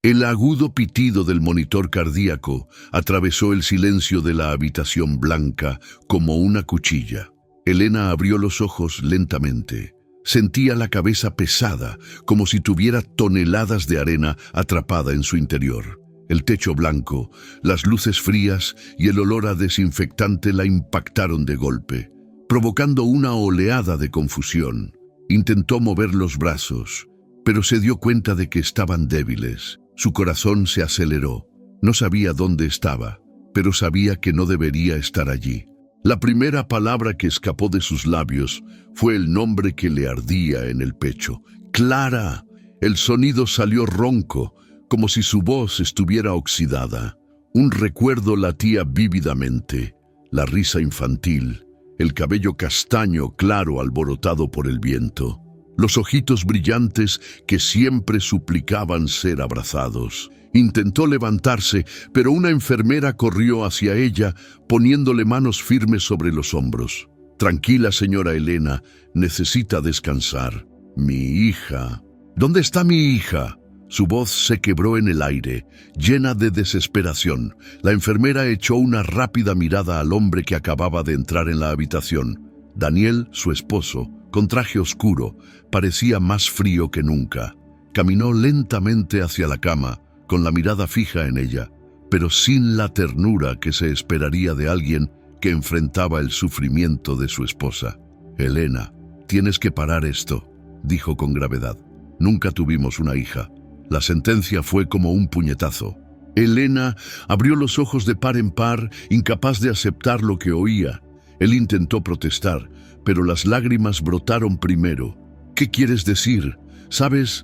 El agudo pitido del monitor cardíaco atravesó el silencio de la habitación blanca como una cuchilla. Elena abrió los ojos lentamente. Sentía la cabeza pesada, como si tuviera toneladas de arena atrapada en su interior. El techo blanco, las luces frías y el olor a desinfectante la impactaron de golpe, provocando una oleada de confusión. Intentó mover los brazos, pero se dio cuenta de que estaban débiles. Su corazón se aceleró. No sabía dónde estaba, pero sabía que no debería estar allí. La primera palabra que escapó de sus labios fue el nombre que le ardía en el pecho. ¡Clara! El sonido salió ronco, como si su voz estuviera oxidada. Un recuerdo latía vívidamente. La risa infantil, el cabello castaño claro alborotado por el viento, los ojitos brillantes que siempre suplicaban ser abrazados. Intentó levantarse, pero una enfermera corrió hacia ella, poniéndole manos firmes sobre los hombros. «Tranquila, señora Elena, necesita descansar». «Mi hija». «¿Dónde está mi hija?». Su voz se quebró en el aire, llena de desesperación. La enfermera echó una rápida mirada al hombre que acababa de entrar en la habitación. Daniel, su esposo, con traje oscuro, parecía más frío que nunca. Caminó lentamente hacia la cama, con la mirada fija en ella, pero sin la ternura que se esperaría de alguien que enfrentaba el sufrimiento de su esposa. «Elena, tienes que parar esto», dijo con gravedad. «Nunca tuvimos una hija». La sentencia fue como un puñetazo. Elena abrió los ojos de par en par, incapaz de aceptar lo que oía. Él intentó protestar, pero las lágrimas brotaron primero. «¿Qué quieres decir? ¿Sabes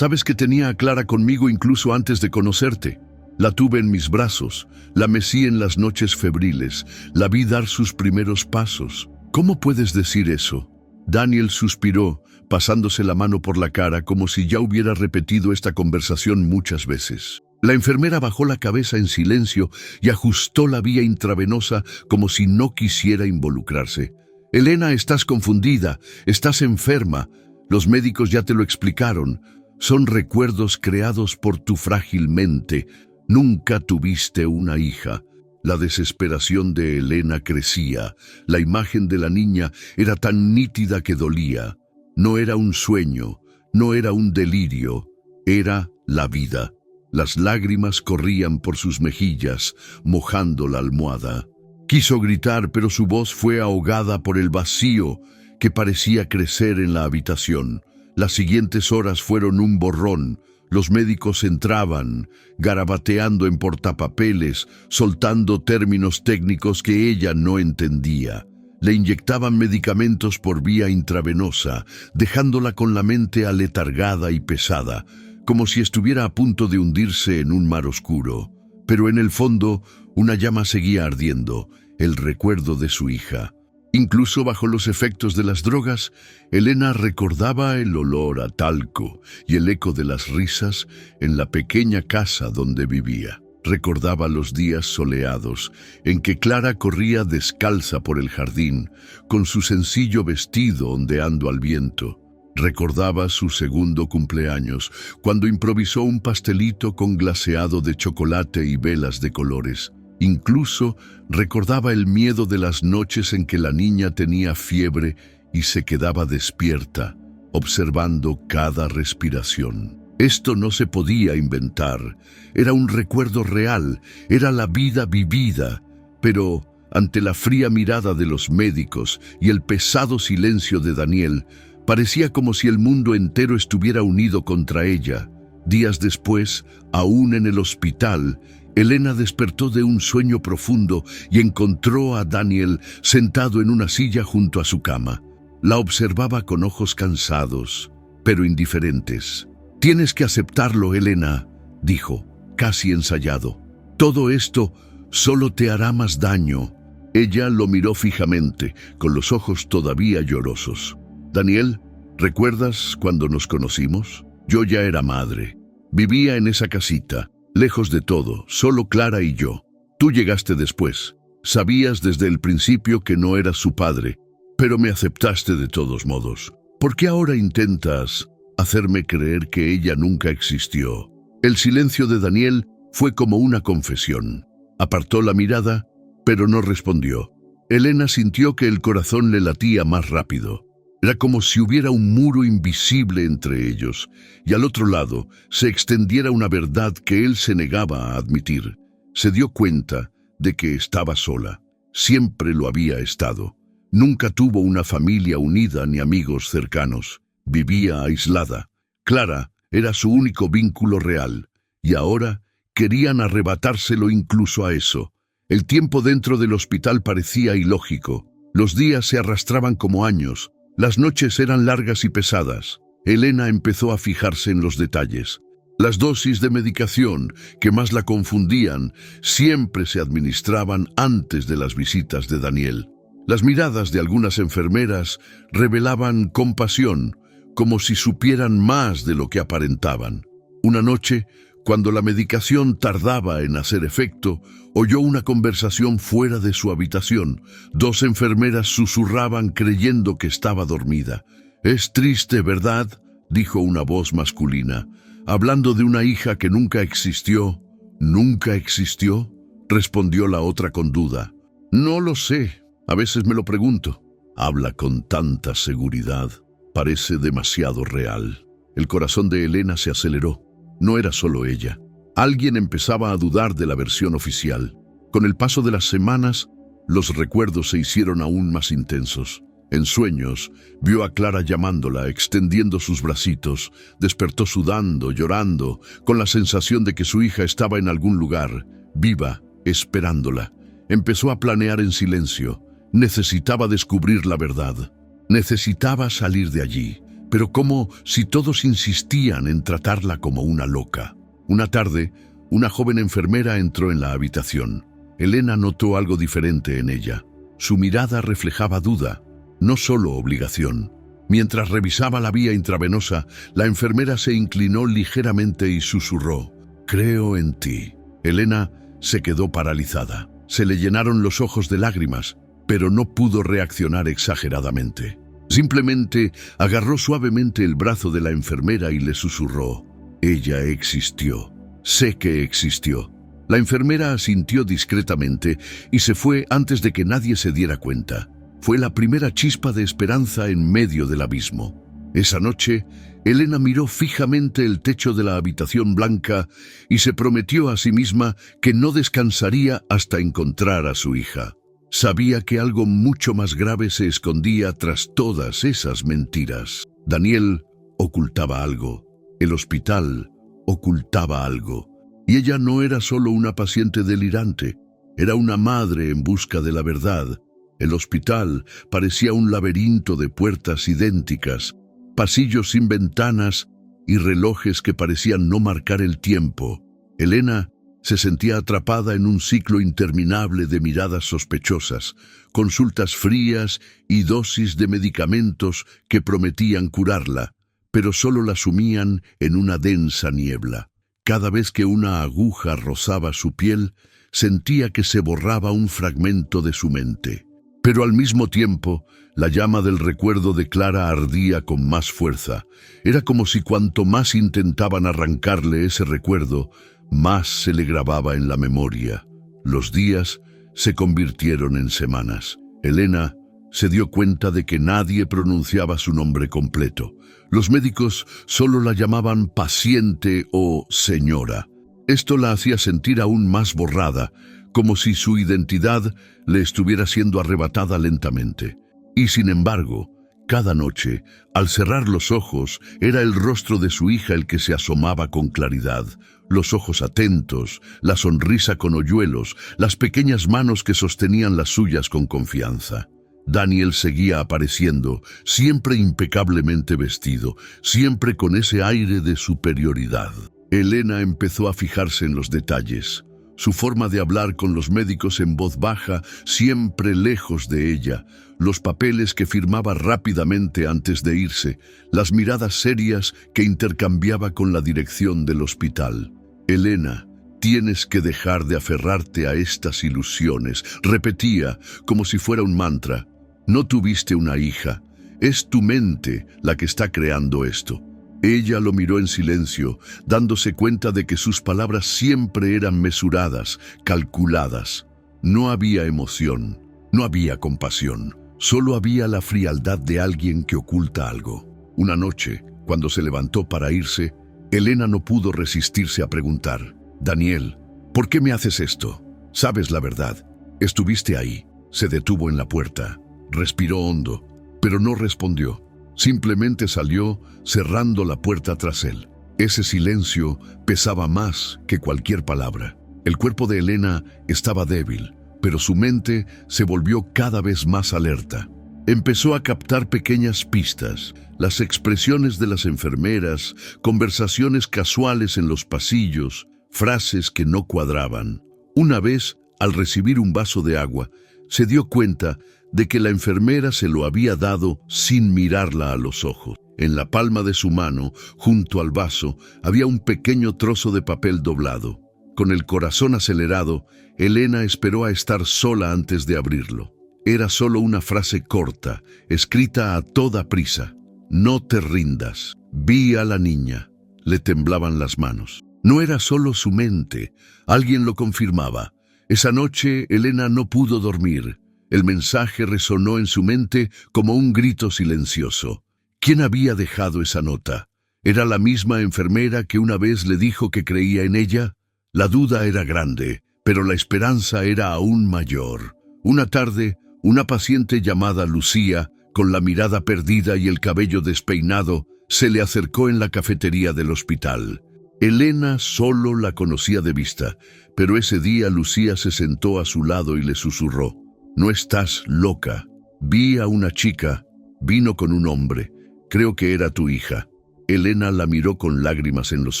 que tenía a Clara conmigo incluso antes de conocerte? La tuve en mis brazos, la mecí en las noches febriles, la vi dar sus primeros pasos. ¿Cómo puedes decir eso?». Daniel suspiró, pasándose la mano por la cara como si ya hubiera repetido esta conversación muchas veces. La enfermera bajó la cabeza en silencio y ajustó la vía intravenosa como si no quisiera involucrarse. «Elena, estás confundida, estás enferma. Los médicos ya te lo explicaron. Son recuerdos creados por tu frágil mente. Nunca tuviste una hija». La desesperación de Elena crecía. La imagen de la niña era tan nítida que dolía. No era un sueño, no era un delirio, era la vida. Las lágrimas corrían por sus mejillas, mojando la almohada. Quiso gritar, pero su voz fue ahogada por el vacío que parecía crecer en la habitación. Las siguientes horas fueron un borrón. Los médicos entraban, garabateando en portapapeles, soltando términos técnicos que ella no entendía. Le inyectaban medicamentos por vía intravenosa, dejándola con la mente aletargada y pesada, como si estuviera a punto de hundirse en un mar oscuro. Pero en el fondo, una llama seguía ardiendo, el recuerdo de su hija. Incluso bajo los efectos de las drogas, Elena recordaba el olor a talco y el eco de las risas en la pequeña casa donde vivía. Recordaba los días soleados en que Clara corría descalza por el jardín, con su sencillo vestido ondeando al viento. Recordaba su segundo cumpleaños, cuando improvisó un pastelito con glaseado de chocolate y velas de colores. Incluso recordaba el miedo de las noches en que la niña tenía fiebre y se quedaba despierta, observando cada respiración. Esto no se podía inventar, era un recuerdo real, era la vida vivida, pero ante la fría mirada de los médicos y el pesado silencio de Daniel, parecía como si el mundo entero estuviera unido contra ella. Días después, aún en el hospital, Elena despertó de un sueño profundo y encontró a Daniel sentado en una silla junto a su cama. La observaba con ojos cansados, pero indiferentes. «Tienes que aceptarlo, Elena», dijo, casi ensayado. «Todo esto solo te hará más daño». Ella lo miró fijamente, con los ojos todavía llorosos. «Daniel, ¿recuerdas cuando nos conocimos? Yo ya era madre. Vivía en esa casita, lejos de todo, solo Clara y yo. Tú llegaste después. Sabías desde el principio que no eras su padre, pero me aceptaste de todos modos. ¿Por qué ahora intentas hacerme creer que ella nunca existió?» El silencio de Daniel fue como una confesión. Apartó la mirada, pero no respondió. Elena sintió que el corazón le latía más rápido. Era como si hubiera un muro invisible entre ellos, y al otro lado se extendiera una verdad que él se negaba a admitir. Se dio cuenta de que estaba sola. Siempre lo había estado. Nunca tuvo una familia unida ni amigos cercanos. Vivía aislada. Clara era su único vínculo real, y ahora querían arrebatárselo incluso a eso. El tiempo dentro del hospital parecía ilógico. Los días se arrastraban como años. Las noches eran largas y pesadas. Elena empezó a fijarse en los detalles. Las dosis de medicación que más la confundían siempre se administraban antes de las visitas de Daniel. Las miradas de algunas enfermeras revelaban compasión, como si supieran más de lo que aparentaban. Una noche, cuando la medicación tardaba en hacer efecto, oyó una conversación fuera de su habitación. Dos enfermeras susurraban creyendo que estaba dormida. «Es triste, ¿verdad?», dijo una voz masculina. «Hablando de una hija que nunca existió». «¿Nunca existió?», respondió la otra con duda. «No lo sé, a veces me lo pregunto». Habla con tanta seguridad. Parece demasiado real. El corazón de Elena se aceleró. No era solo ella. Alguien empezaba a dudar de la versión oficial. Con el paso de las semanas, los recuerdos se hicieron aún más intensos. En sueños, vio a Clara llamándola, extendiendo sus bracitos. Despertó sudando, llorando, con la sensación de que su hija estaba en algún lugar, viva, esperándola. Empezó a planear en silencio. Necesitaba descubrir la verdad. Necesitaba salir de allí. Pero como si todos insistían en tratarla como una loca. Una tarde, una joven enfermera entró en la habitación. Elena notó algo diferente en ella. Su mirada reflejaba duda, no solo obligación. Mientras revisaba la vía intravenosa, la enfermera se inclinó ligeramente y susurró: «Creo en ti». Elena se quedó paralizada. Se le llenaron los ojos de lágrimas, pero no pudo reaccionar exageradamente. Simplemente agarró suavemente el brazo de la enfermera y le susurró: «Ella existió. Sé que existió». La enfermera asintió discretamente y se fue antes de que nadie se diera cuenta. Fue la primera chispa de esperanza en medio del abismo. Esa noche, Elena miró fijamente el techo de la habitación blanca y se prometió a sí misma que no descansaría hasta encontrar a su hija. Sabía que algo mucho más grave se escondía tras todas esas mentiras. Daniel ocultaba algo. El hospital ocultaba algo. Y ella no era solo una paciente delirante. Era una madre en busca de la verdad. El hospital parecía un laberinto de puertas idénticas, pasillos sin ventanas y relojes que parecían no marcar el tiempo. Elena se sentía atrapada en un ciclo interminable de miradas sospechosas, consultas frías y dosis de medicamentos que prometían curarla, pero solo la sumían en una densa niebla. Cada vez que una aguja rozaba su piel, sentía que se borraba un fragmento de su mente. Pero al mismo tiempo, la llama del recuerdo de Clara ardía con más fuerza. Era como si cuanto más intentaban arrancarle ese recuerdo, más se le grababa en la memoria. Los días se convirtieron en semanas. Elena se dio cuenta de que nadie pronunciaba su nombre completo. Los médicos solo la llamaban paciente o señora. Esto la hacía sentir aún más borrada, como si su identidad le estuviera siendo arrebatada lentamente. Y sin embargo, cada noche, al cerrar los ojos, era el rostro de su hija el que se asomaba con claridad. Los ojos atentos, la sonrisa con hoyuelos, las pequeñas manos que sostenían las suyas con confianza. Daniel seguía apareciendo, siempre impecablemente vestido, siempre con ese aire de superioridad. Elena empezó a fijarse en los detalles. Su forma de hablar con los médicos en voz baja, siempre lejos de ella, los papeles que firmaba rápidamente antes de irse, las miradas serias que intercambiaba con la dirección del hospital. «Elena, tienes que dejar de aferrarte a estas ilusiones», repetía como si fuera un mantra. «No tuviste una hija, es tu mente la que está creando esto». Ella lo miró en silencio, dándose cuenta de que sus palabras siempre eran mesuradas, calculadas. No había emoción, no había compasión, solo había la frialdad de alguien que oculta algo. Una noche, cuando se levantó para irse, Elena no pudo resistirse a preguntar: «Daniel, ¿por qué me haces esto? Sabes la verdad. Estuviste ahí». Se detuvo en la puerta, respiró hondo, pero no respondió. Simplemente salió, cerrando la puerta tras él. Ese silencio pesaba más que cualquier palabra. El cuerpo de Elena estaba débil, pero su mente se volvió cada vez más alerta. Empezó a captar pequeñas pistas, las expresiones de las enfermeras, conversaciones casuales en los pasillos, frases que no cuadraban. Una vez, al recibir un vaso de agua, se dio cuenta de que la enfermera se lo había dado sin mirarla a los ojos. En la palma de su mano, junto al vaso, había un pequeño trozo de papel doblado. Con el corazón acelerado, Elena esperó a estar sola antes de abrirlo. Era solo una frase corta, escrita a toda prisa: «No te rindas». Vi a la niña. Le temblaban las manos. No era solo su mente, alguien lo confirmaba. Esa noche, Elena no pudo dormir. El mensaje resonó en su mente como un grito silencioso. ¿Quién había dejado esa nota? ¿Era la misma enfermera que una vez le dijo que creía en ella? La duda era grande, pero la esperanza era aún mayor. Una tarde, una paciente llamada Lucía, con la mirada perdida y el cabello despeinado, se le acercó en la cafetería del hospital. Elena solo la conocía de vista, pero ese día Lucía se sentó a su lado y le susurró: «No estás loca. Vi a una chica. Vino con un hombre. Creo que era tu hija». Elena la miró con lágrimas en los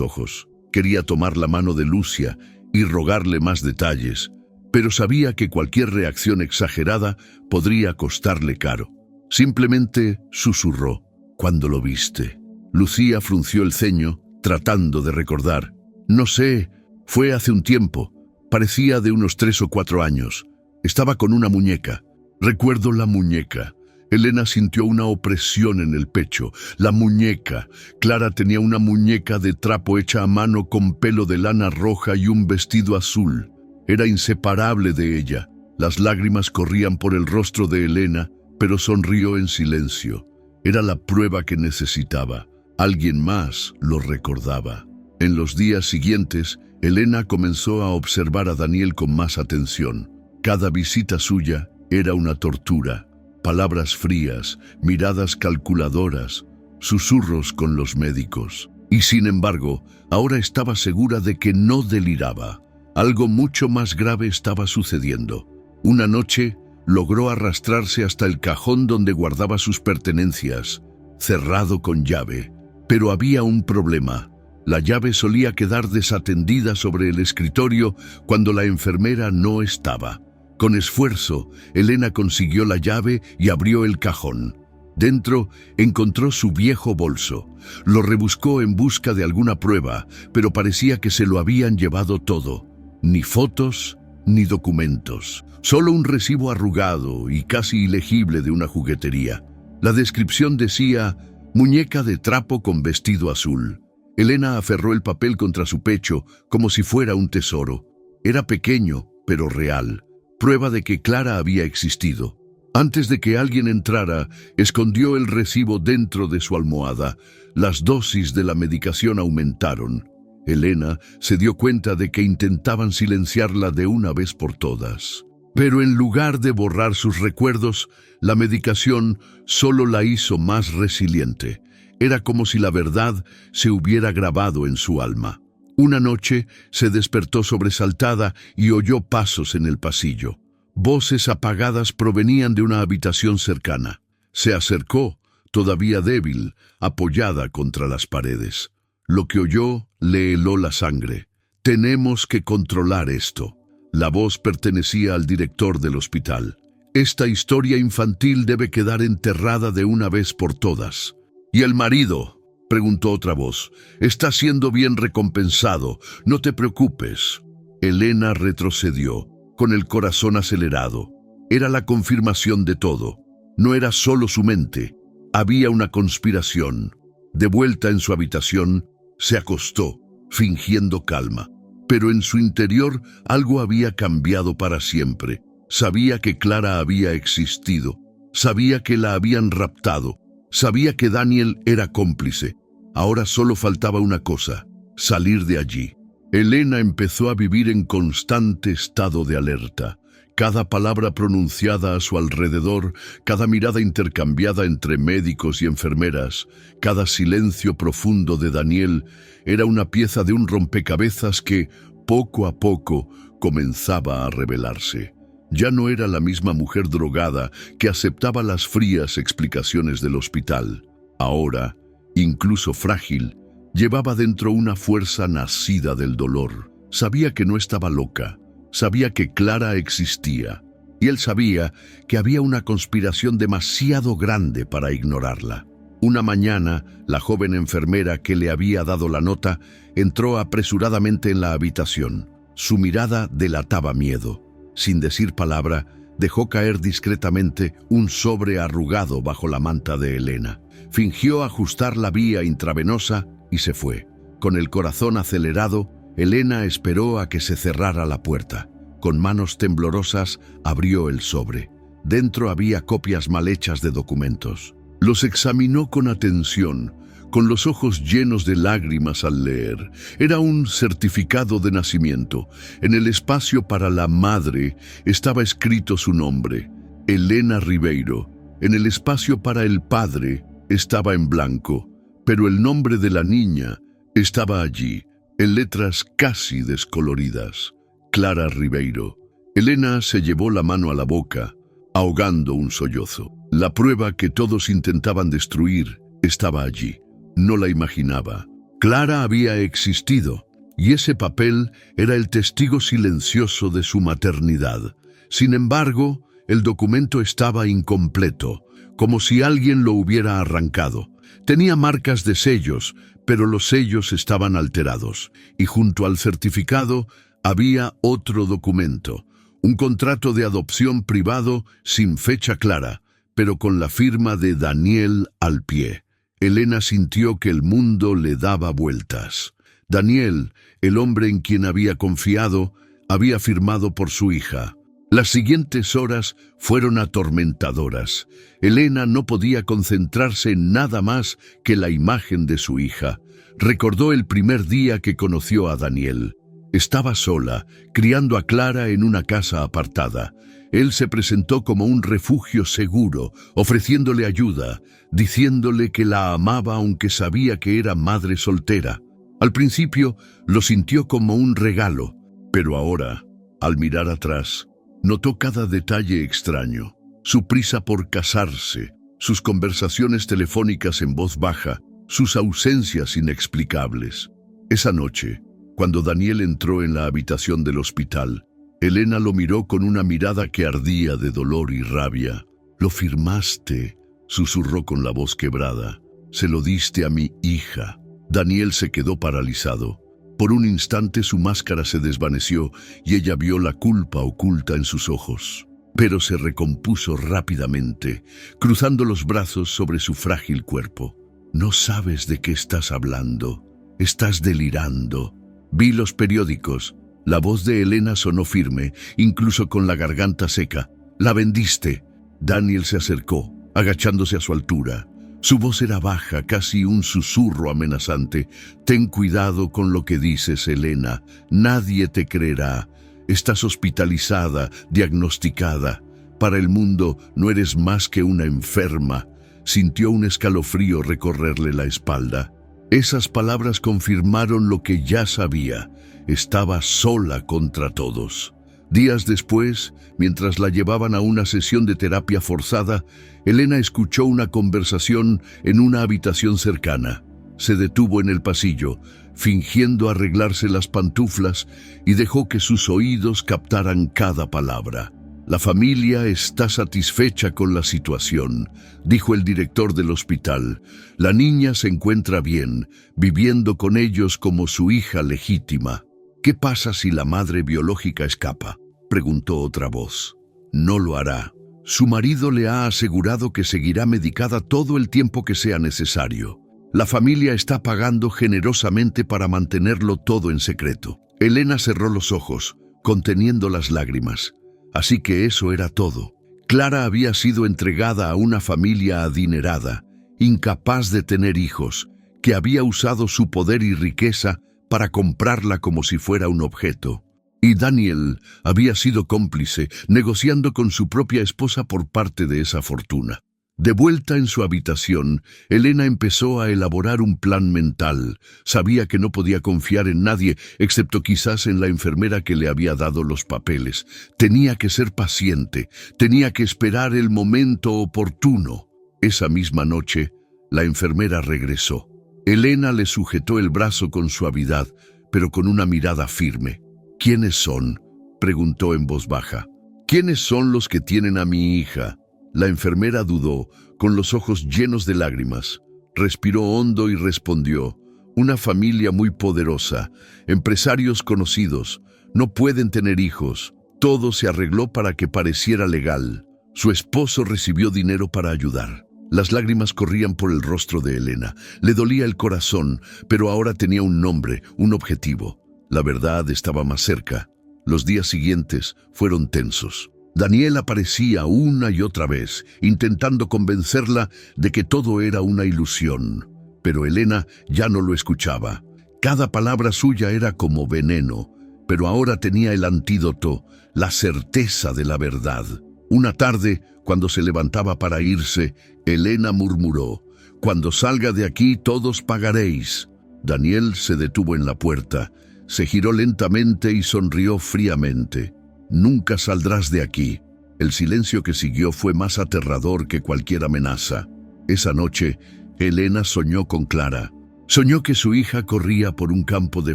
ojos. Quería tomar la mano de Lucía y rogarle más detalles, pero sabía que cualquier reacción exagerada podría costarle caro. Simplemente susurró: «¿Cuándo lo viste?». Lucía frunció el ceño, tratando de recordar. «No sé, fue hace un tiempo. Parecía de unos 3 o 4 años. Estaba con una muñeca. Recuerdo la muñeca». Elena sintió una opresión en el pecho. La muñeca. Clara tenía una muñeca de trapo hecha a mano con pelo de lana roja y un vestido azul. Era inseparable de ella. Las lágrimas corrían por el rostro de Elena, pero sonrió en silencio. Era la prueba que necesitaba. Alguien más lo recordaba. En los días siguientes, Elena comenzó a observar a Daniel con más atención. Cada visita suya era una tortura. Palabras frías, miradas calculadoras, susurros con los médicos. Y sin embargo, ahora estaba segura de que no deliraba. Algo mucho más grave estaba sucediendo. Una noche, logró arrastrarse hasta el cajón donde guardaba sus pertenencias, cerrado con llave. Pero había un problema. La llave solía quedar desatendida sobre el escritorio cuando la enfermera no estaba. Con esfuerzo, Elena consiguió la llave y abrió el cajón. Dentro encontró su viejo bolso. Lo rebuscó en busca de alguna prueba, pero parecía que se lo habían llevado todo. Ni fotos, ni documentos. Solo un recibo arrugado y casi ilegible de una juguetería. La descripción decía: «muñeca de trapo con vestido azul». Elena aferró el papel contra su pecho como si fuera un tesoro. Era pequeño, pero real. Prueba de que Clara había existido. Antes de que alguien entrara, escondió el recibo dentro de su almohada. Las dosis de la medicación aumentaron. Elena se dio cuenta de que intentaban silenciarla de una vez por todas. Pero en lugar de borrar sus recuerdos, la medicación solo la hizo más resiliente. Era como si la verdad se hubiera grabado en su alma. Una noche se despertó sobresaltada y oyó pasos en el pasillo. Voces apagadas provenían de una habitación cercana. Se acercó, todavía débil, apoyada contra las paredes. Lo que oyó le heló la sangre. «Tenemos que controlar esto». La voz pertenecía al director del hospital. «Esta historia infantil debe quedar enterrada de una vez por todas». «¿Y el marido?», preguntó otra voz. «Está siendo bien recompensado. No te preocupes». Elena retrocedió, con el corazón acelerado. Era la confirmación de todo. No era solo su mente. Había una conspiración. De vuelta en su habitación, se acostó, fingiendo calma. Pero en su interior algo había cambiado para siempre. Sabía que Clara había existido. Sabía que la habían raptado. Sabía que Daniel era cómplice. Ahora solo faltaba una cosa: salir de allí. Elena empezó a vivir en constante estado de alerta. Cada palabra pronunciada a su alrededor, cada mirada intercambiada entre médicos y enfermeras, cada silencio profundo de Daniel era una pieza de un rompecabezas que, poco a poco, comenzaba a revelarse. Ya no era la misma mujer drogada que aceptaba las frías explicaciones del hospital. Ahora, incluso frágil, llevaba dentro una fuerza nacida del dolor. Sabía que no estaba loca. Sabía que Clara existía, y él sabía que había una conspiración demasiado grande para ignorarla. Una mañana, la joven enfermera que le había dado la nota entró apresuradamente en la habitación. Su mirada delataba miedo. Sin decir palabra, dejó caer discretamente un sobre arrugado bajo la manta de Elena. Fingió ajustar la vía intravenosa y se fue. Con el corazón acelerado, Elena esperó a que se cerrara la puerta. Con manos temblorosas abrió el sobre. Dentro había copias mal hechas de documentos. Los examinó con atención, con los ojos llenos de lágrimas al leer. Era un certificado de nacimiento. En el espacio para la madre estaba escrito su nombre, Elena Ribeiro. En el espacio para el padre estaba en blanco, pero el nombre de la niña estaba allí, en letras casi descoloridas: Clara Ribeiro. Elena se llevó la mano a la boca, ahogando un sollozo. La prueba que todos intentaban destruir estaba allí. No la imaginaba. Clara había existido, y ese papel era el testigo silencioso de su maternidad. Sin embargo, el documento estaba incompleto, como si alguien lo hubiera arrancado. Tenía marcas de sellos, pero los sellos estaban alterados, y junto al certificado había otro documento, un contrato de adopción privado sin fecha clara, pero con la firma de Daniel al pie. Elena sintió que el mundo le daba vueltas. Daniel, el hombre en quien había confiado, había firmado por su hija. Las siguientes horas fueron atormentadoras. Elena no podía concentrarse en nada más que la imagen de su hija. Recordó el primer día que conoció a Daniel. Estaba sola, criando a Clara en una casa apartada. Él se presentó como un refugio seguro, ofreciéndole ayuda, diciéndole que la amaba aunque sabía que era madre soltera. Al principio lo sintió como un regalo, pero ahora, al mirar atrás, notó cada detalle extraño: su prisa por casarse, sus conversaciones telefónicas en voz baja, sus ausencias inexplicables. Esa noche, cuando Daniel entró en la habitación del hospital, Elena lo miró con una mirada que ardía de dolor y rabia. «Lo firmaste», susurró con la voz quebrada. «Se lo diste a mi hija». Daniel se quedó paralizado. Por un instante su máscara se desvaneció y ella vio la culpa oculta en sus ojos. Pero se recompuso rápidamente, cruzando los brazos sobre su frágil cuerpo. «No sabes de qué estás hablando. Estás delirando». Vi los periódicos. La voz de Elena sonó firme, incluso con la garganta seca. «La vendiste». Daniel se acercó, agachándose a su altura. Su voz era baja, casi un susurro amenazante. «Ten cuidado con lo que dices, Elena. Nadie te creerá. Estás hospitalizada, diagnosticada. Para el mundo no eres más que una enferma». Sintió un escalofrío recorrerle la espalda. Esas palabras confirmaron lo que ya sabía. Estaba sola contra todos. Días después, mientras la llevaban a una sesión de terapia forzada, Elena escuchó una conversación en una habitación cercana. Se detuvo en el pasillo, fingiendo arreglarse las pantuflas, y dejó que sus oídos captaran cada palabra. «La familia está satisfecha con la situación», dijo el director del hospital. «La niña se encuentra bien, viviendo con ellos como su hija legítima». «¿Qué pasa si la madre biológica escapa?», preguntó otra voz. «No lo hará. Su marido le ha asegurado que seguirá medicada todo el tiempo que sea necesario». La familia está pagando generosamente para mantenerlo todo en secreto. Elena cerró los ojos, conteniendo las lágrimas. Así que eso era todo. Clara había sido entregada a una familia adinerada, incapaz de tener hijos, que había usado su poder y riqueza para comprarla como si fuera un objeto. Y Daniel había sido cómplice, negociando con su propia esposa por parte de esa fortuna. De vuelta en su habitación, Elena empezó a elaborar un plan mental. Sabía que no podía confiar en nadie, excepto quizás en la enfermera que le había dado los papeles. Tenía que ser paciente, tenía que esperar el momento oportuno. Esa misma noche, la enfermera regresó. Elena le sujetó el brazo con suavidad, pero con una mirada firme. «¿Quiénes son?», preguntó en voz baja. «¿Quiénes son los que tienen a mi hija?». La enfermera dudó, con los ojos llenos de lágrimas. Respiró hondo y respondió: «Una familia muy poderosa, empresarios conocidos, no pueden tener hijos. Todo se arregló para que pareciera legal. Su esposo recibió dinero para ayudar». Las lágrimas corrían por el rostro de Elena. Le dolía el corazón, pero ahora tenía un nombre, un objetivo. La verdad estaba más cerca. Los días siguientes fueron tensos. Daniel aparecía una y otra vez, intentando convencerla de que todo era una ilusión. Pero Elena ya no lo escuchaba. Cada palabra suya era como veneno, pero ahora tenía el antídoto, la certeza de la verdad. Una tarde, cuando se levantaba para irse, Elena murmuró: «Cuando salga de aquí todos pagaréis». Daniel se detuvo en la puerta, se giró lentamente y sonrió fríamente. «Nunca saldrás de aquí». El silencio que siguió fue más aterrador que cualquier amenaza. Esa noche, Elena soñó con Clara. Soñó que su hija corría por un campo de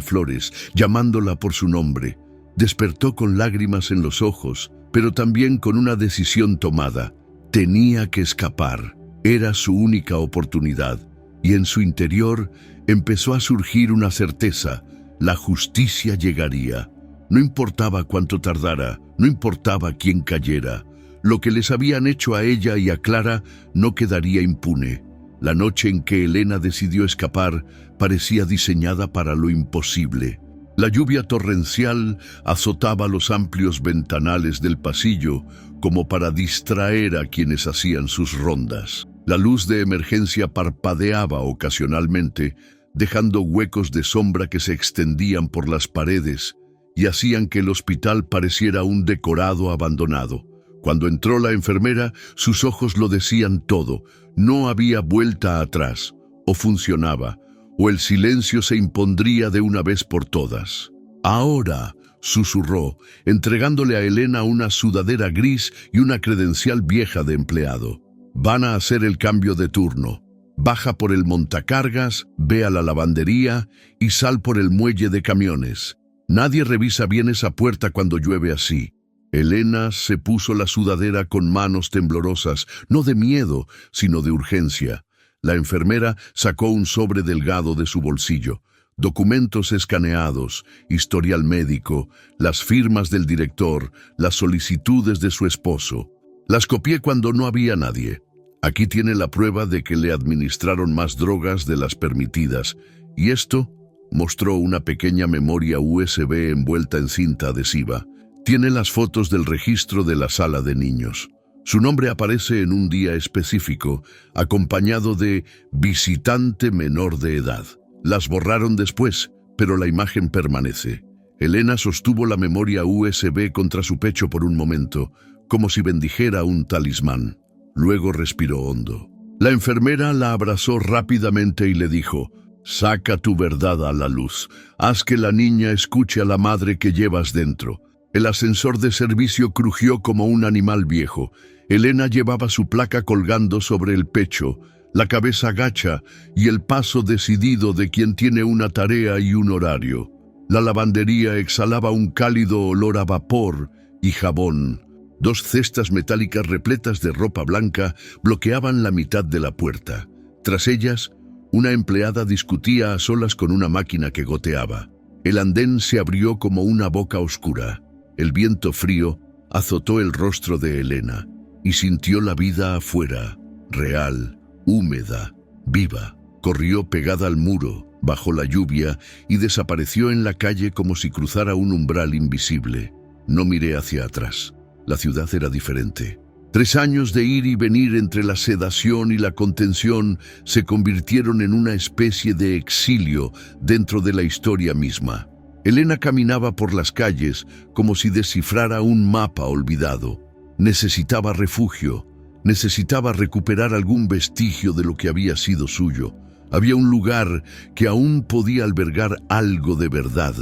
flores, llamándola por su nombre. Despertó con lágrimas en los ojos, pero también con una decisión tomada. Tenía que escapar. Era su única oportunidad. Y en su interior empezó a surgir una certeza: la justicia llegaría. No importaba cuánto tardara, no importaba quién cayera. Lo que les habían hecho a ella y a Clara no quedaría impune. La noche en que Elena decidió escapar parecía diseñada para lo imposible. La lluvia torrencial azotaba los amplios ventanales del pasillo como para distraer a quienes hacían sus rondas. La luz de emergencia parpadeaba ocasionalmente, dejando huecos de sombra que se extendían por las paredes y hacían que el hospital pareciera un decorado abandonado. Cuando entró la enfermera, sus ojos lo decían todo. No había vuelta atrás. O funcionaba, o el silencio se impondría de una vez por todas. «Ahora», susurró, entregándole a Elena una sudadera gris y una credencial vieja de empleado. «Van a hacer el cambio de turno. Baja por el montacargas, ve a la lavandería y sal por el muelle de camiones. Nadie revisa bien esa puerta cuando llueve así». Elena se puso la sudadera con manos temblorosas, no de miedo, sino de urgencia. La enfermera sacó un sobre delgado de su bolsillo. Documentos escaneados, historial médico, las firmas del director, las solicitudes de su esposo. Las copié cuando no había nadie. Aquí tiene la prueba de que le administraron más drogas de las permitidas. Y esto, mostró una pequeña memoria USB envuelta en cinta adhesiva. Tiene las fotos del registro de la sala de niños. Su nombre aparece en un día específico, acompañado de visitante menor de edad. Las borraron después, pero la imagen permanece. Elena sostuvo la memoria USB contra su pecho por un momento, como si bendijera un talismán. Luego respiró hondo. La enfermera la abrazó rápidamente y le dijo: «Saca tu verdad a la luz. Haz que la niña escuche a la madre que llevas dentro». El ascensor de servicio crujió como un animal viejo. Elena llevaba su placa colgando sobre el pecho, la cabeza gacha y el paso decidido de quien tiene una tarea y un horario. La lavandería exhalaba un cálido olor a vapor y jabón. 2 cestas metálicas repletas de ropa blanca bloqueaban la mitad de la puerta. Tras ellas, una empleada discutía a solas con una máquina que goteaba. El andén se abrió como una boca oscura. El viento frío azotó el rostro de Elena y sintió la vida afuera, real, húmeda, viva. Corrió pegada al muro, bajo la lluvia, y desapareció en la calle como si cruzara un umbral invisible. No miré hacia atrás. La ciudad era diferente. 3 años de ir y venir entre la sedación y la contención se convirtieron en una especie de exilio dentro de la historia misma. Elena caminaba por las calles como si descifrara un mapa olvidado. Necesitaba refugio, necesitaba recuperar algún vestigio de lo que había sido suyo. Había un lugar que aún podía albergar algo de verdad,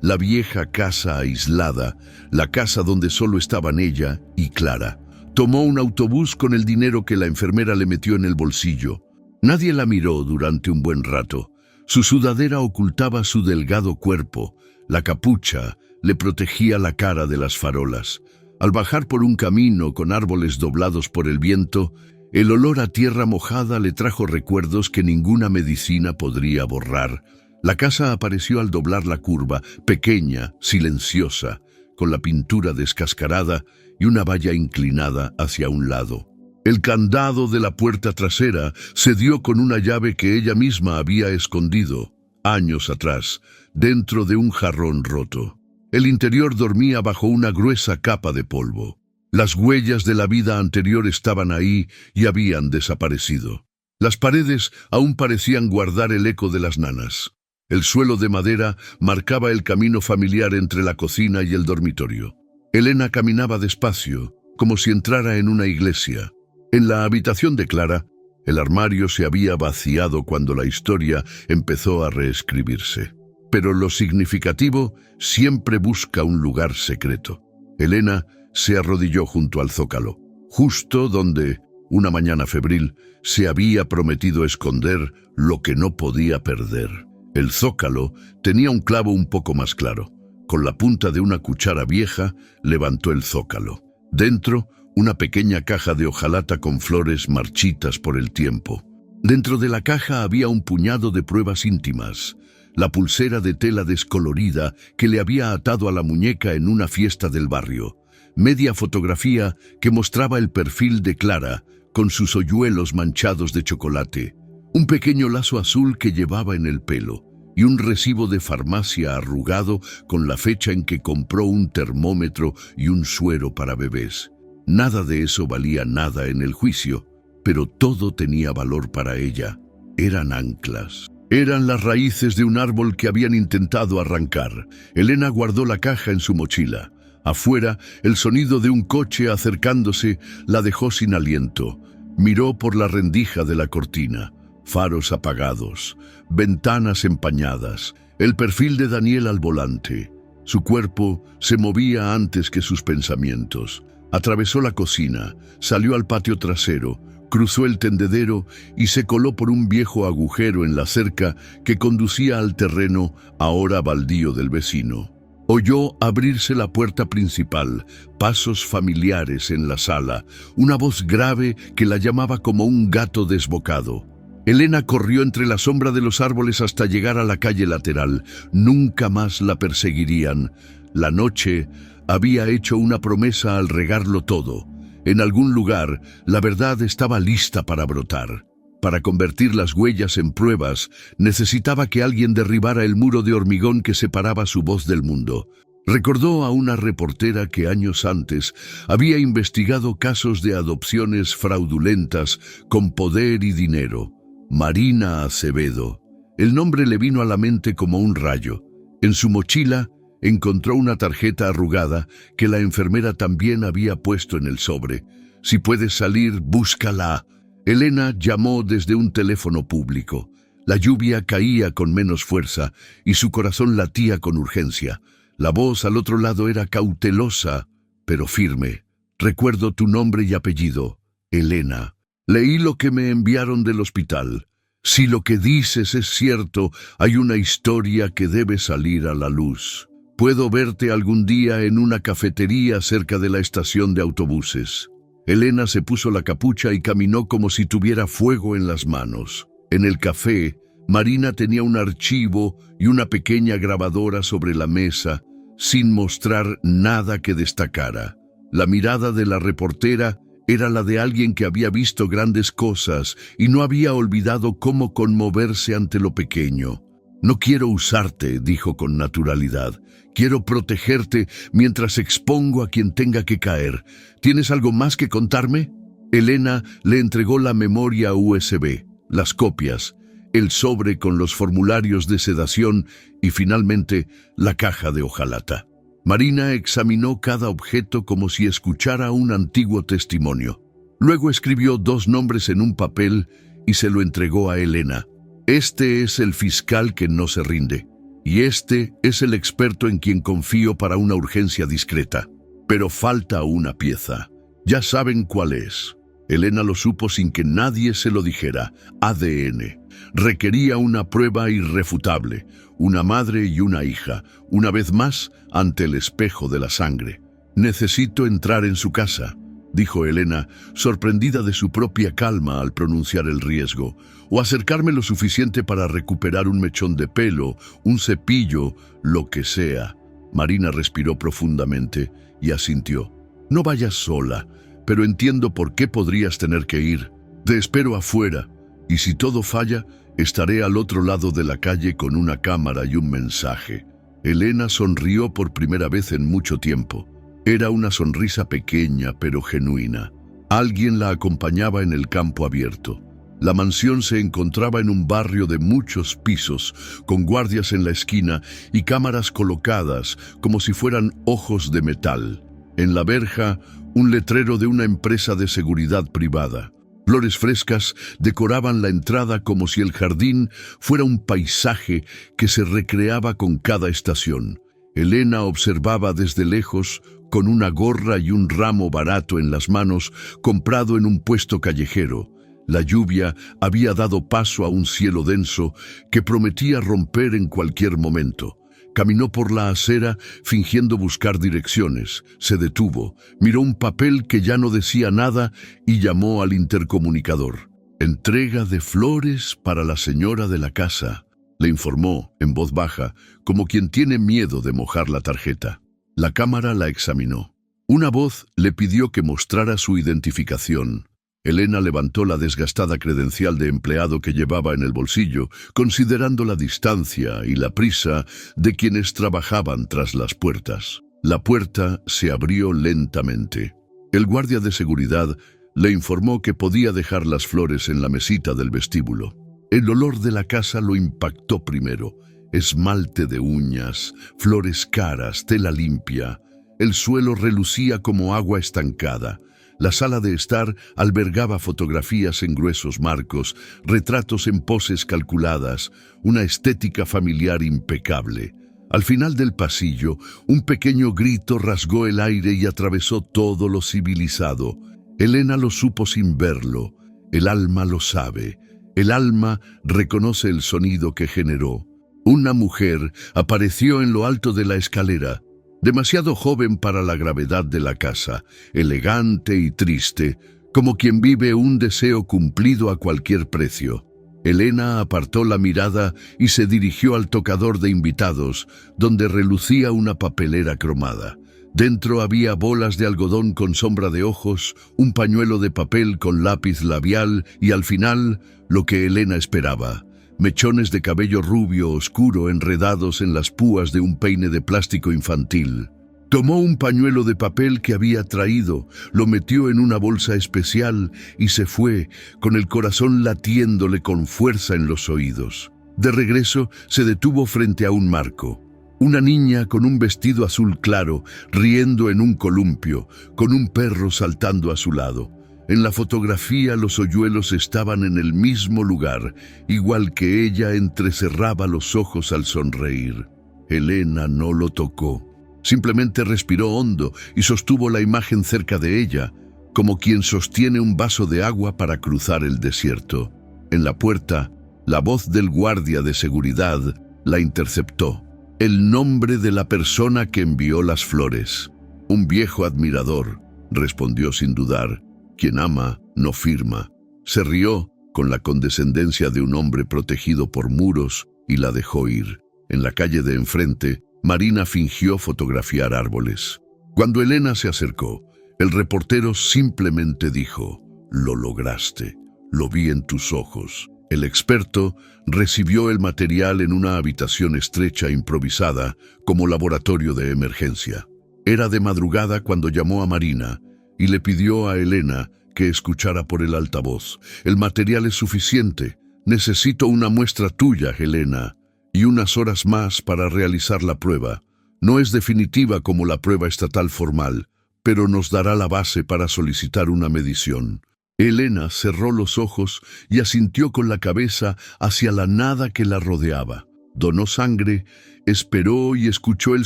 la vieja casa aislada, la casa donde solo estaban ella y Clara. Tomó un autobús con el dinero que la enfermera le metió en el bolsillo. Nadie la miró durante un buen rato. Su sudadera ocultaba su delgado cuerpo. La capucha le protegía la cara de las farolas. Al bajar por un camino con árboles doblados por el viento, el olor a tierra mojada le trajo recuerdos que ninguna medicina podría borrar. La casa apareció al doblar la curva, pequeña, silenciosa, con la pintura descascarada y una valla inclinada hacia un lado. El candado de la puerta trasera se dio con una llave que ella misma había escondido, años atrás, dentro de un jarrón roto. El interior dormía bajo una gruesa capa de polvo. Las huellas de la vida anterior estaban ahí y habían desaparecido. Las paredes aún parecían guardar el eco de las nanas. El suelo de madera marcaba el camino familiar entre la cocina y el dormitorio. Elena caminaba despacio, como si entrara en una iglesia. En la habitación de Clara, el armario se había vaciado cuando la historia empezó a reescribirse. Pero lo significativo siempre busca un lugar secreto. Elena se arrodilló junto al zócalo, justo donde, una mañana febril, se había prometido esconder lo que no podía perder. El zócalo tenía un clavo un poco más claro. Con la punta de una cuchara vieja, levantó el zócalo. Dentro, una pequeña caja de hojalata con flores marchitas por el tiempo. Dentro de la caja había un puñado de pruebas íntimas. La pulsera de tela descolorida que le había atado a la muñeca en una fiesta del barrio. Media fotografía que mostraba el perfil de Clara, con sus hoyuelos manchados de chocolate. Un pequeño lazo azul que llevaba en el pelo. Y un recibo de farmacia arrugado con la fecha en que compró un termómetro y un suero para bebés. Nada de eso valía nada en el juicio, pero todo tenía valor para ella. Eran anclas. Eran las raíces de un árbol que habían intentado arrancar. Elena guardó la caja en su mochila. Afuera, el sonido de un coche acercándose la dejó sin aliento. Miró por la rendija de la cortina. Faros apagados, ventanas empañadas, el perfil de Daniel al volante. Su cuerpo se movía antes que sus pensamientos. Atravesó la cocina, salió al patio trasero, cruzó el tendedero y se coló por un viejo agujero en la cerca que conducía al terreno ahora baldío del vecino. Oyó abrirse la puerta principal, pasos familiares en la sala, una voz grave que la llamaba como un gato desbocado. Elena corrió entre la sombra de los árboles hasta llegar a la calle lateral. Nunca más la perseguirían. La noche había hecho una promesa al regarlo todo. En algún lugar, la verdad estaba lista para brotar. Para convertir las huellas en pruebas, necesitaba que alguien derribara el muro de hormigón que separaba su voz del mundo. Recordó a una reportera que años antes había investigado casos de adopciones fraudulentas con poder y dinero. Marina Acevedo. El nombre le vino a la mente como un rayo. En su mochila encontró una tarjeta arrugada que la enfermera también había puesto en el sobre. Si puedes salir, búscala. Elena llamó desde un teléfono público. La lluvia caía con menos fuerza y su corazón latía con urgencia. La voz al otro lado era cautelosa, pero firme. Recuerdo tu nombre y apellido, Elena. Leí lo que me enviaron del hospital. Si lo que dices es cierto, hay una historia que debe salir a la luz. Puedo verte algún día en una cafetería cerca de la estación de autobuses. Elena se puso la capucha y caminó como si tuviera fuego en las manos. En el café, Marina tenía un archivo y una pequeña grabadora sobre la mesa, sin mostrar nada que destacara. La mirada de la reportera era la de alguien que había visto grandes cosas y no había olvidado cómo conmoverse ante lo pequeño. «No quiero usarte», dijo con naturalidad. «Quiero protegerte mientras expongo a quien tenga que caer. ¿Tienes algo más que contarme?» Elena le entregó la memoria USB, las copias, el sobre con los formularios de sedación y finalmente la caja de hojalata. Marina examinó cada objeto como si escuchara un antiguo testimonio. Luego escribió 2 nombres en un papel y se lo entregó a Elena. «Este es el fiscal que no se rinde, y este es el experto en quien confío para una urgencia discreta. Pero falta una pieza. Ya saben cuál es». Elena lo supo sin que nadie se lo dijera. ADN. Requería una prueba irrefutable, una madre y una hija, una vez más ante el espejo de la sangre. «Necesito entrar en su casa», dijo Elena, sorprendida de su propia calma al pronunciar el riesgo, «o acercarme lo suficiente para recuperar un mechón de pelo, un cepillo, lo que sea». Marina respiró profundamente y asintió. «No vayas sola, pero entiendo por qué podrías tener que ir. Te espero afuera, y si todo falla, estaré al otro lado de la calle con una cámara y un mensaje». Elena sonrió por primera vez en mucho tiempo. Era una sonrisa pequeña pero genuina. Alguien la acompañaba en el campo abierto. La mansión se encontraba en un barrio de muchos pisos, con guardias en la esquina y cámaras colocadas como si fueran ojos de metal. En la verja, un letrero de una empresa de seguridad privada. Flores frescas decoraban la entrada como si el jardín fuera un paisaje que se recreaba con cada estación. Elena observaba desde lejos, con una gorra y un ramo barato en las manos, comprado en un puesto callejero. La lluvia había dado paso a un cielo denso que prometía romper en cualquier momento. Caminó por la acera fingiendo buscar direcciones. Se detuvo, miró un papel que ya no decía nada y llamó al intercomunicador. «Entrega de flores para la señora de la casa», le informó en voz baja, como quien tiene miedo de mojar la tarjeta. La cámara la examinó. Una voz le pidió que mostrara su identificación. Elena levantó la desgastada credencial de empleado que llevaba en el bolsillo, considerando la distancia y la prisa de quienes trabajaban tras las puertas. La puerta se abrió lentamente. El guardia de seguridad le informó que podía dejar las flores en la mesita del vestíbulo. El olor de la casa lo impactó primero. Esmalte de uñas, flores caras, tela limpia. El suelo relucía como agua estancada. La sala de estar albergaba fotografías en gruesos marcos, retratos en poses calculadas, una estética familiar impecable. Al final del pasillo, un pequeño grito rasgó el aire y atravesó todo lo civilizado. Elena lo supo sin verlo. El alma lo sabe. El alma reconoce el sonido que generó. Una mujer apareció en lo alto de la escalera, demasiado joven para la gravedad de la casa, elegante y triste, como quien vive un deseo cumplido a cualquier precio. Elena apartó la mirada y se dirigió al tocador de invitados, donde relucía una papelera cromada. Dentro había bolas de algodón con sombra de ojos, un pañuelo de papel con lápiz labial y al final, lo que Elena esperaba: mechones de cabello rubio oscuro enredados en las púas de un peine de plástico infantil. Tomó un pañuelo de papel que había traído, lo metió en una bolsa especial y se fue, con el corazón latiéndole con fuerza en los oídos. De regreso, se detuvo frente a un marco. Una niña con un vestido azul claro, riendo en un columpio, con un perro saltando a su lado. En la fotografía los hoyuelos estaban en el mismo lugar, igual que ella entrecerraba los ojos al sonreír. Elena no lo tocó. Simplemente respiró hondo y sostuvo la imagen cerca de ella, como quien sostiene un vaso de agua para cruzar el desierto. En la puerta, la voz del guardia de seguridad la interceptó. El nombre de la persona que envió las flores. «Un viejo admirador», respondió sin dudar. «Quien ama, no firma». Se rió con la condescendencia de un hombre protegido por muros y la dejó ir. En la calle de enfrente, Marina fingió fotografiar árboles. Cuando Elena se acercó, El reportero simplemente dijo: «Lo lograste. Lo vi en tus ojos». El experto recibió el material en una habitación estrecha improvisada como laboratorio de emergencia. Era de madrugada cuando llamó a Marina y le pidió a Elena que escuchara por el altavoz. «El material es suficiente. Necesito una muestra tuya, Elena, y unas horas más para realizar la prueba. No es definitiva como la prueba estatal formal, pero nos dará la base para solicitar una medición». Elena cerró los ojos y asintió con la cabeza hacia la nada que la rodeaba. Donó sangre, esperó y escuchó el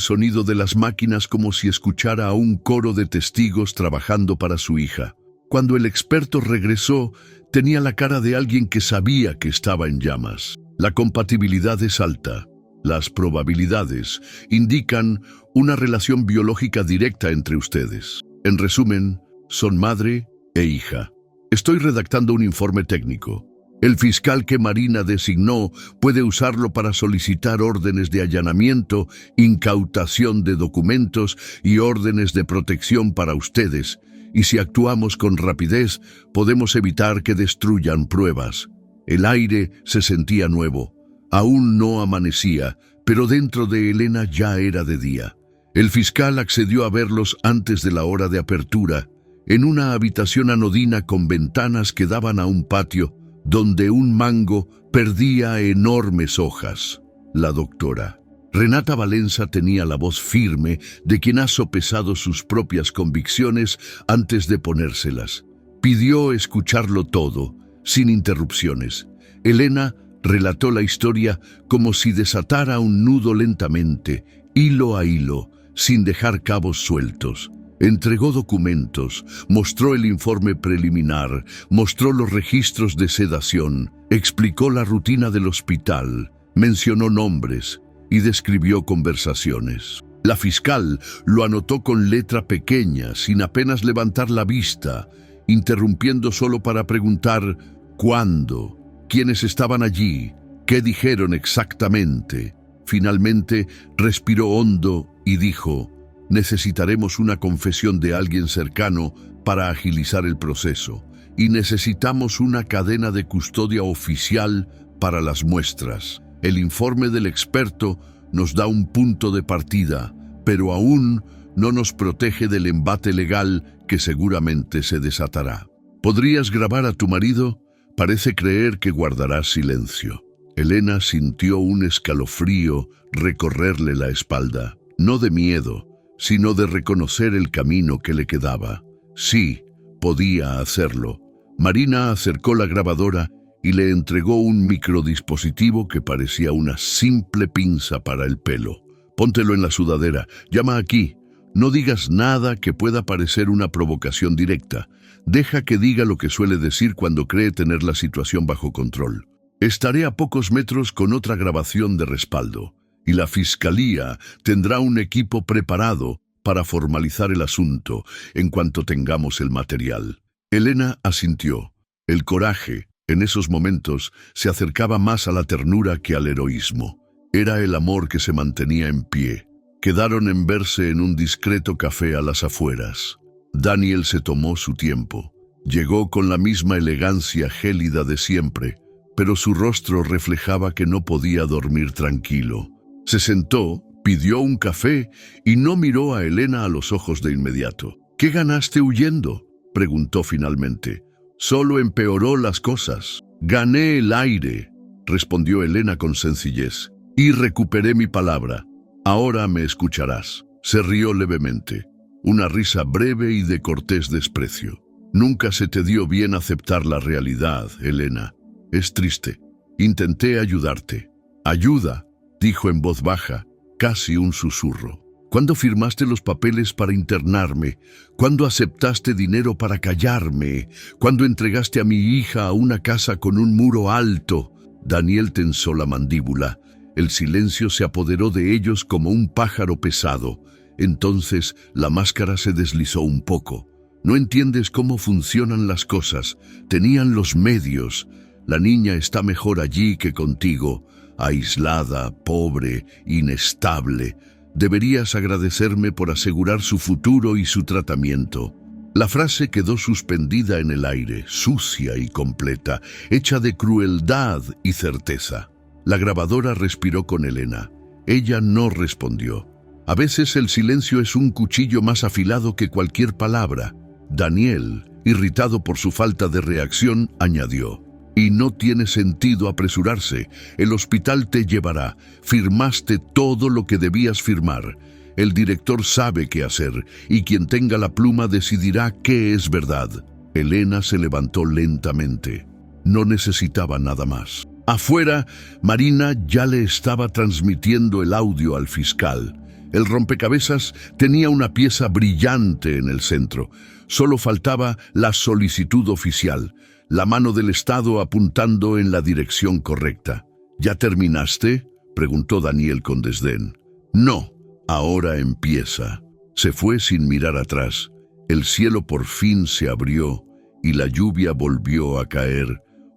sonido de las máquinas como si escuchara a un coro de testigos trabajando para su hija. Cuando el experto regresó, tenía la cara de alguien que sabía que estaba en llamas. La compatibilidad es alta. Las probabilidades indican una relación biológica directa entre ustedes. En resumen, son madre e hija. Estoy redactando un informe técnico. El fiscal que Marina designó puede usarlo para solicitar órdenes de allanamiento, incautación de documentos y órdenes de protección para ustedes. Y si actuamos con rapidez, podemos evitar que destruyan pruebas. El aire se sentía nuevo. Aún no amanecía, pero dentro de Elena ya era de día. El fiscal accedió a verlos antes de la hora de apertura, en una habitación anodina con ventanas que daban a un patio, donde un mango perdía enormes hojas. La doctora Renata Valenza tenía la voz firme de quien ha sopesado sus propias convicciones antes de ponérselas. Pidió escucharlo todo, sin interrupciones. Elena relató la historia como si desatara un nudo lentamente, hilo a hilo, sin dejar cabos sueltos. Entregó documentos, mostró el informe preliminar, mostró los registros de sedación, explicó la rutina del hospital, mencionó nombres y describió conversaciones. La fiscal lo anotó con letra pequeña, sin apenas levantar la vista, interrumpiendo solo para preguntar ¿cuándo? ¿Quiénes estaban allí? ¿Qué dijeron exactamente? Finalmente respiró hondo y dijo: necesitaremos una confesión de alguien cercano para agilizar el proceso, y necesitamos una cadena de custodia oficial para las muestras. El informe del experto nos da un punto de partida, pero aún no nos protege del embate legal que seguramente se desatará. ¿Podrías grabar a tu marido? Parece creer que guardarás silencio. Elena sintió un escalofrío recorrerle la espalda, no de miedo, sino de reconocer el camino que le quedaba. Sí, podía hacerlo. Marina acercó la grabadora y le entregó un microdispositivo que parecía una simple pinza para el pelo. Póntelo en la sudadera. Llama aquí. No digas nada que pueda parecer una provocación directa. Deja que diga lo que suele decir cuando cree tener la situación bajo control. Estaré a pocos metros con otra grabación de respaldo, y la fiscalía tendrá un equipo preparado para formalizar el asunto en cuanto tengamos el material. Elena asintió. El coraje, en esos momentos, se acercaba más a la ternura que al heroísmo. Era el amor que se mantenía en pie. Quedaron en verse en un discreto café a las afueras. Daniel se tomó su tiempo. Llegó con la misma elegancia gélida de siempre, pero su rostro reflejaba que no podía dormir tranquilo. Se sentó, pidió un café y no miró a Elena a los ojos de inmediato. ¿Qué ganaste huyendo?, preguntó finalmente. Solo empeoró las cosas. Gané el aire, respondió Elena con sencillez, y recuperé mi palabra. Ahora me escucharás. Se rió levemente, una risa breve y de cortés desprecio. Nunca se te dio bien aceptar la realidad, Elena. Es triste. Intenté ayudarte. Ayuda, dijo en voz baja, casi un susurro. ¿Cuándo firmaste los papeles para internarme? ¿Cuándo aceptaste dinero para callarme? ¿Cuándo entregaste a mi hija a una casa con un muro alto? Daniel tensó la mandíbula. El silencio se apoderó de ellos como un pájaro pesado. Entonces la máscara se deslizó un poco. No entiendes cómo funcionan las cosas. Tenían los medios. La niña está mejor allí que contigo, aislada, pobre, inestable. Deberías agradecerme por asegurar su futuro y su tratamiento. La frase quedó suspendida en el aire, sucia y completa, hecha de crueldad y certeza. La grabadora respiró con Elena. Ella no respondió. A veces el silencio es un cuchillo más afilado que cualquier palabra. Daniel, irritado por su falta de reacción, añadió: y no tiene sentido apresurarse. El hospital te llevará. Firmaste todo lo que debías firmar. El director sabe qué hacer, y quien tenga la pluma decidirá qué es verdad. Elena se levantó lentamente. No necesitaba nada más. Afuera, Marina ya le estaba transmitiendo el audio al fiscal. El rompecabezas tenía una pieza brillante en el centro. Solo faltaba la solicitud oficial, la mano del Estado apuntando en la dirección correcta. ¿Ya terminaste?, preguntó Daniel con desdén. No. Ahora empieza. Se fue sin mirar atrás. El cielo por fin se abrió y la lluvia volvió a caer,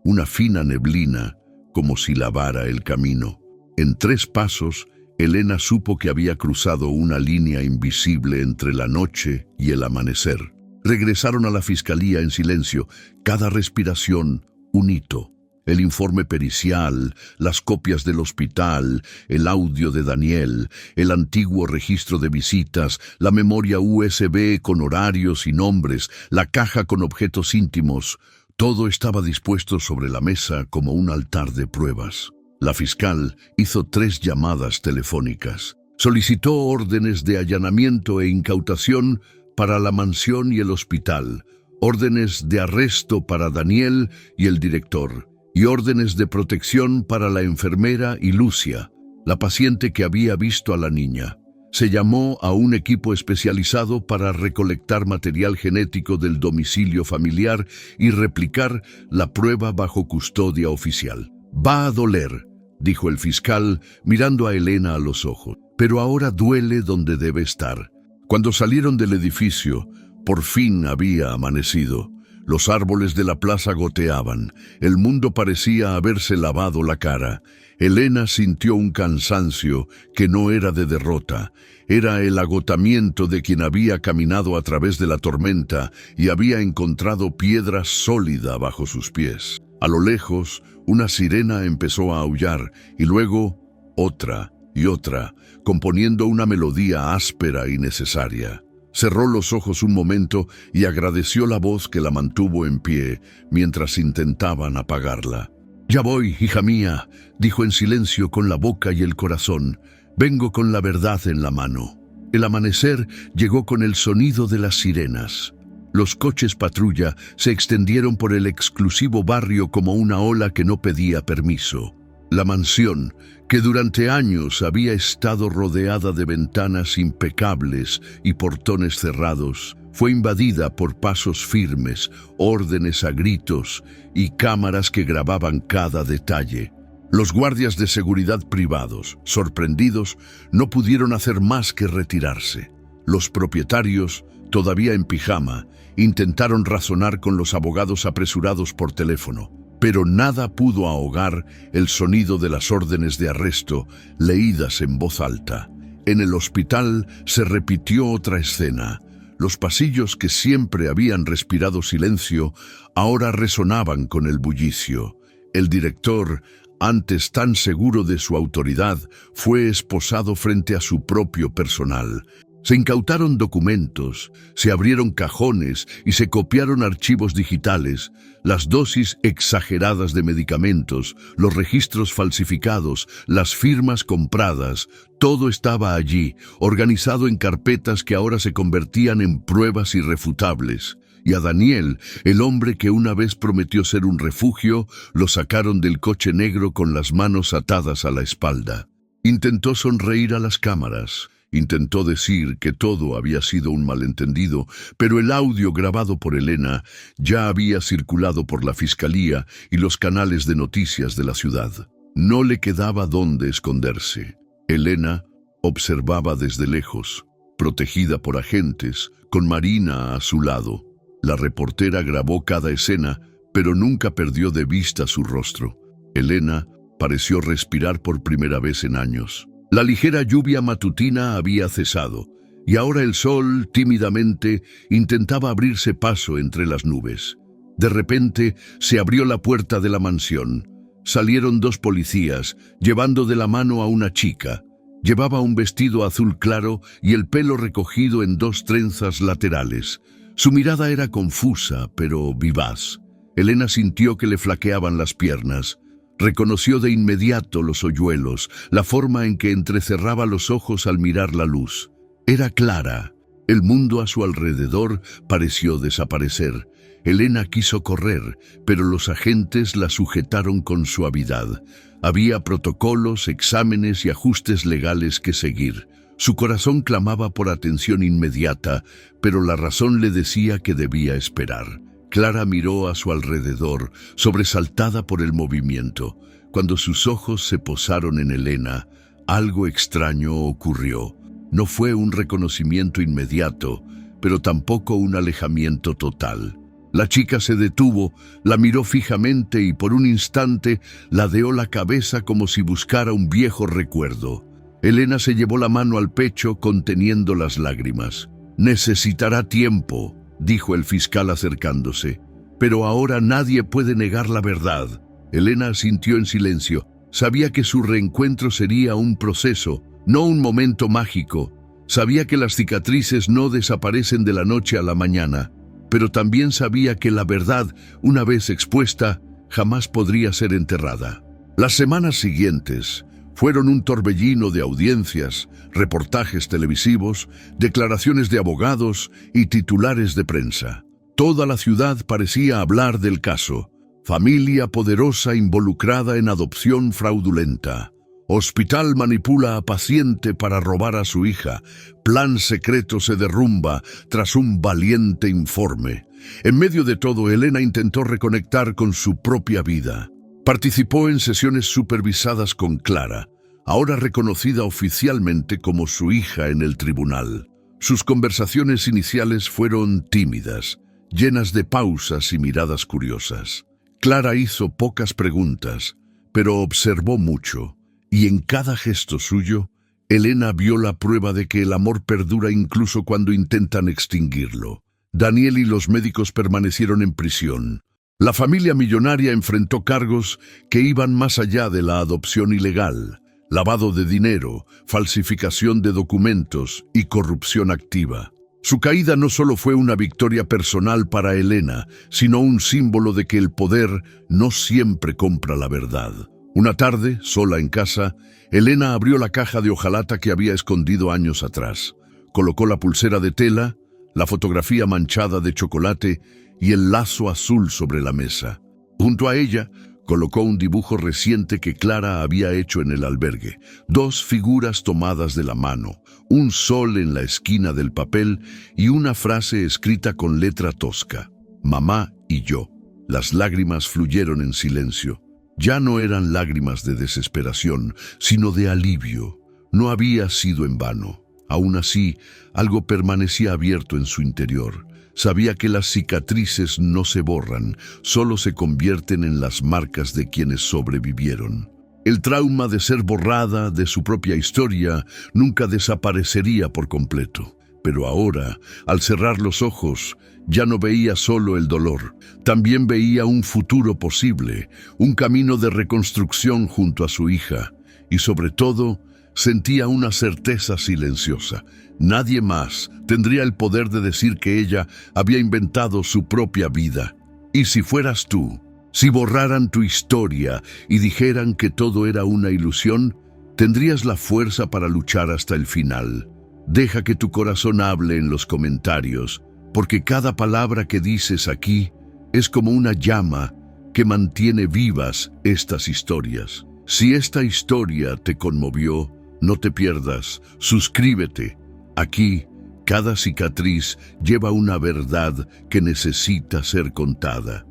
una fina neblina, como si lavara el camino. En 3 pasos, Elena supo que había cruzado una línea invisible entre la noche y el amanecer. Regresaron a la fiscalía en silencio, cada respiración un hito. El informe pericial, las copias del hospital, el audio de Daniel, el antiguo registro de visitas, la memoria USB con horarios y nombres, la caja con objetos íntimos, todo estaba dispuesto sobre la mesa como un altar de pruebas. La fiscal hizo 3 llamadas telefónicas. Solicitó órdenes de allanamiento e incautación para la mansión y el hospital, órdenes de arresto para Daniel y el director, y órdenes de protección para la enfermera y Lucia, la paciente que había visto a la niña. Se llamó a un equipo especializado para recolectar material genético del domicilio familiar y replicar la prueba bajo custodia oficial. «Va a doler», dijo el fiscal, mirando a Elena a los ojos, «pero ahora duele donde debe estar». Cuando salieron del edificio, por fin había amanecido. Los árboles de la plaza goteaban. El mundo parecía haberse lavado la cara. Elena sintió un cansancio que no era de derrota. Era el agotamiento de quien había caminado a través de la tormenta y había encontrado piedra sólida bajo sus pies. A lo lejos, una sirena empezó a aullar y luego otra y otra, componiendo una melodía áspera y necesaria. Cerró los ojos un momento y agradeció la voz que la mantuvo en pie mientras intentaban apagarla. «Ya voy, hija mía», dijo en silencio con la boca y el corazón. «Vengo con la verdad en la mano». El amanecer llegó con el sonido de las sirenas. Los coches patrulla se extendieron por el exclusivo barrio como una ola que no pedía permiso. La mansión, que durante años había estado rodeada de ventanas impecables y portones cerrados, fue invadida por pasos firmes, órdenes a gritos y cámaras que grababan cada detalle. Los guardias de seguridad privados, sorprendidos, no pudieron hacer más que retirarse. Los propietarios, todavía en pijama, intentaron razonar con los abogados apresurados por teléfono, pero nada pudo ahogar el sonido de las órdenes de arresto leídas en voz alta. En el hospital se repitió otra escena. Los pasillos que siempre habían respirado silencio ahora resonaban con el bullicio. El director, antes tan seguro de su autoridad, fue esposado frente a su propio personal. Se incautaron documentos, se abrieron cajones y se copiaron archivos digitales, las dosis exageradas de medicamentos, los registros falsificados, las firmas compradas, todo estaba allí, organizado en carpetas que ahora se convertían en pruebas irrefutables. Y a Daniel, el hombre que una vez prometió ser un refugio, lo sacaron del coche negro con las manos atadas a la espalda. Intentó sonreír a las cámaras. Intentó decir que todo había sido un malentendido, pero el audio grabado por Elena ya había circulado por la fiscalía y los canales de noticias de la ciudad. No le quedaba dónde esconderse. Elena observaba desde lejos, protegida por agentes, con Marina a su lado. La reportera grabó cada escena, pero nunca perdió de vista su rostro. Elena pareció respirar por primera vez en años. La ligera lluvia matutina había cesado, y ahora el sol, tímidamente, intentaba abrirse paso entre las nubes. De repente, se abrió la puerta de la mansión. Salieron dos policías, llevando de la mano a una chica. Llevaba un vestido azul claro y el pelo recogido en dos trenzas laterales. Su mirada era confusa, pero vivaz. Elena sintió que le flaqueaban las piernas. Reconoció de inmediato los hoyuelos, la forma en que entrecerraba los ojos al mirar la luz. Era Clara. El mundo a su alrededor pareció desaparecer. Elena quiso correr, pero los agentes la sujetaron con suavidad. Había protocolos, exámenes y ajustes legales que seguir. Su corazón clamaba por atención inmediata, pero la razón le decía que debía esperar. Clara miró a su alrededor, sobresaltada por el movimiento. Cuando sus ojos se posaron en Elena, algo extraño ocurrió. No fue un reconocimiento inmediato, pero tampoco un alejamiento total. La chica se detuvo, la miró fijamente y por un instante ladeó la cabeza como si buscara un viejo recuerdo. Elena se llevó la mano al pecho conteniendo las lágrimas. «Necesitará tiempo», dijo el fiscal acercándose. «Pero ahora nadie puede negar la verdad». Elena asintió en silencio. Sabía que su reencuentro sería un proceso, no un momento mágico. Sabía que las cicatrices no desaparecen de la noche a la mañana, pero también sabía que la verdad, una vez expuesta, jamás podría ser enterrada. Las semanas siguientes fueron un torbellino de audiencias, reportajes televisivos, declaraciones de abogados y titulares de prensa. Toda la ciudad parecía hablar del caso. Familia poderosa involucrada en adopción fraudulenta. Hospital manipula a paciente para robar a su hija. Plan secreto se derrumba tras un valiente informe. En medio de todo, Elena intentó reconectar con su propia vida. Participó en sesiones supervisadas con Clara, ahora reconocida oficialmente como su hija en el tribunal. Sus conversaciones iniciales fueron tímidas, llenas de pausas y miradas curiosas. Clara hizo pocas preguntas, pero observó mucho. Y en cada gesto suyo, Elena vio la prueba de que el amor perdura incluso cuando intentan extinguirlo. Daniel y los médicos permanecieron en prisión. La familia millonaria enfrentó cargos que iban más allá de la adopción ilegal: lavado de dinero, falsificación de documentos y corrupción activa. Su caída no solo fue una victoria personal para Elena, sino un símbolo de que el poder no siempre compra la verdad. Una tarde, sola en casa, Elena abrió la caja de hojalata que había escondido años atrás. Colocó la pulsera de tela, la fotografía manchada de chocolate y el lazo azul sobre la mesa. Junto a ella, colocó un dibujo reciente que Clara había hecho en el albergue. Dos figuras tomadas de la mano, un sol en la esquina del papel y una frase escrita con letra tosca: «Mamá y yo». Las lágrimas fluyeron en silencio. Ya no eran lágrimas de desesperación, sino de alivio. No había sido en vano. Aún así, algo permanecía abierto en su interior. Sabía que las cicatrices no se borran, solo se convierten en las marcas de quienes sobrevivieron. El trauma de ser borrada de su propia historia nunca desaparecería por completo. Pero ahora, al cerrar los ojos, ya no veía solo el dolor, también veía un futuro posible, un camino de reconstrucción junto a su hija, y sobre todo, sentía una certeza silenciosa. Nadie más tendría el poder de decir que ella había inventado su propia vida. ¿Y si fueras tú? Si borraran tu historia y dijeran que todo era una ilusión, tendrías la fuerza para luchar hasta el final. Deja que tu corazón hable en los comentarios, porque cada palabra que dices aquí es como una llama que mantiene vivas estas historias. Si esta historia te conmovió, no te pierdas, suscríbete. Aquí, cada cicatriz lleva una verdad que necesita ser contada.